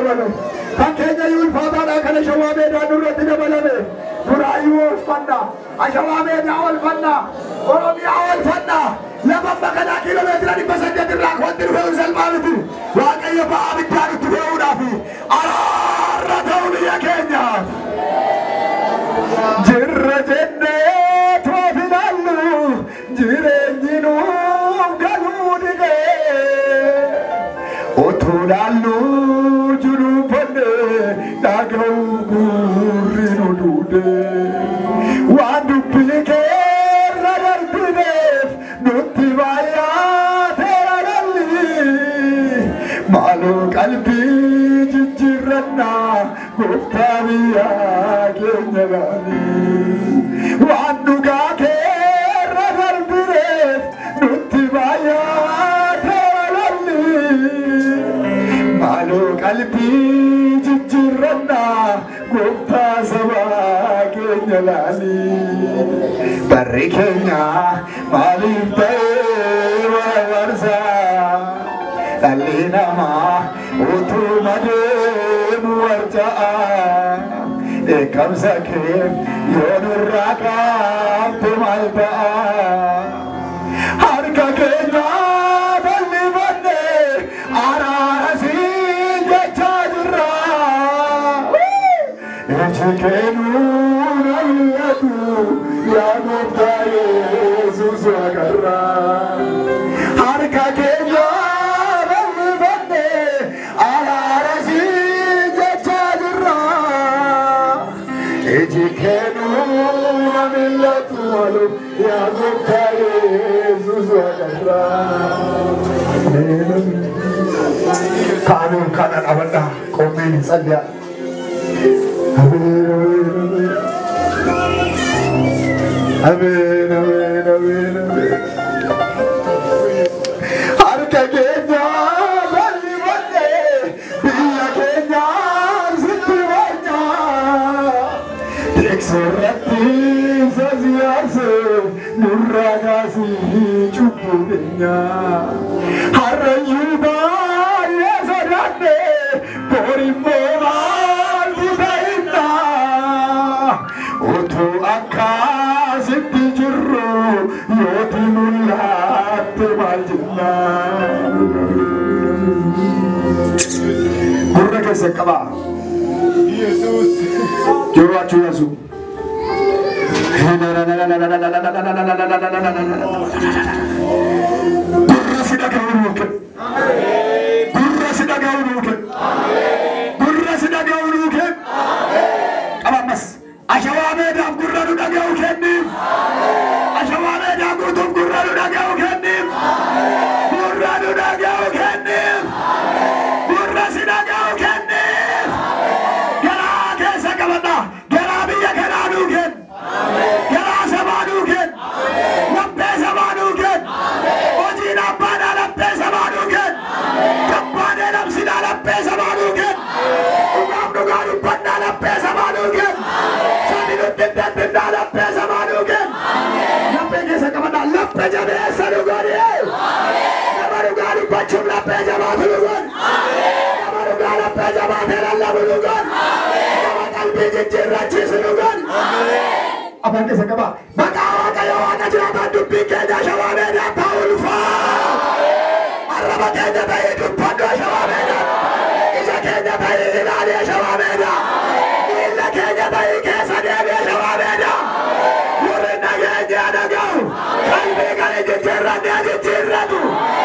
dabalame. Fakkeenya yuulfaataadhaa kana shawaa meedaan nurratti dabalame. Duraayyuu oolfanna. Ashawaa meedaa oolfanna. Oromiyaa oolfanna. Lafa bakkanaa kiiloomeetira 800 irraa wanti dhufee salphaa miti. Waaqayyo ba'aa biddaan itti fe'uudhaaf araara ta'u biyya keenyaaf. Jirra jennee toofinallu jireenyi nuuf galuu dhigee otuu laallu junuunfanne dhaga'uu gurri nu duudee waan dubbii keerra darbineef nutti baay'ateera dhalli maaloo qalbii jijjiirrannaa gooftaa biyyaa keenya laanii waan dhugaa keerra darbineef nutti baay'ateera dhalli maaloo qalbii jijjiirrannaa gooftaa sabaa keenya laanii barri keenya maaliif ta'ee warwarsaa dhalli namaa utuu madeemu warja'a eegamsa kee yoo nurraa kaafte maal ta'a harka keenya bal'ifannee araara siin jechaa jirra iji keenuu nayyatu yaa gooftaa Yesuus waaqarra harka keenya Ejikenu amillatu alu ya gooftaa Yesuus waaqarra kaanuu kana dhabadha qomeen salliya amen amen amen amen amen harka keenya bal'ifannee biyya keenya sitti waanya Eksorati saziarse nurragasi chupudenya harayuba yesodane porimbola budaina otu akasiti jirru yotinullatte maljinna gurra kese qaba Jesus Jurachu Yesu Gurra sidaka unuke Gurra sidaka unuke Gurra sidaka unuke Abamas Ashawame dam gurra nu daga ukennim Ashawame dam gutum gurra nu daga ukennim Gurra nu daga ukennim Gurra sidaka ukennim Gara kesa kabanda Gara biya gara nuken Gara sabanuken Lappe sabanuken Ojina bana lappe sabanuken Kappane namsina lappe sabanuken Ugam nugaru panna lappe sabanuken Saninu tinda lappe sabanuken Lappe kesa kabanda lappe jabe sanugari Namaru garu pachum lappe sabanuken Namaru garu lappe sabanuken Kalbi jijjiirrachi sunugan Abang kesa kaba Bakawa kayo wana jirata dubbi kenya shawameda paulfa Arraba kenya tayi dubbando shawameda Isa kenya tayi hilali shawameda Illa kenya tayi kesa debi shawameda Murinna kenya nagaw Kalbi kani jijjiirratu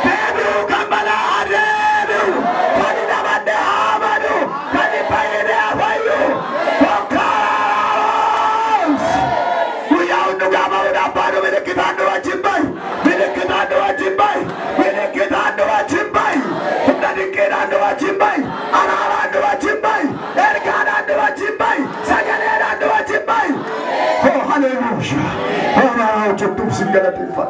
Debiu kambala adebiu Kani namande hamadu Kani payede afayu Melekitando wajimbai Dadikirando wajimbai Ararando wajimbai Erganando wajimbai Sagalerando wajimbai Oh hallelujah Oh now to singalatifat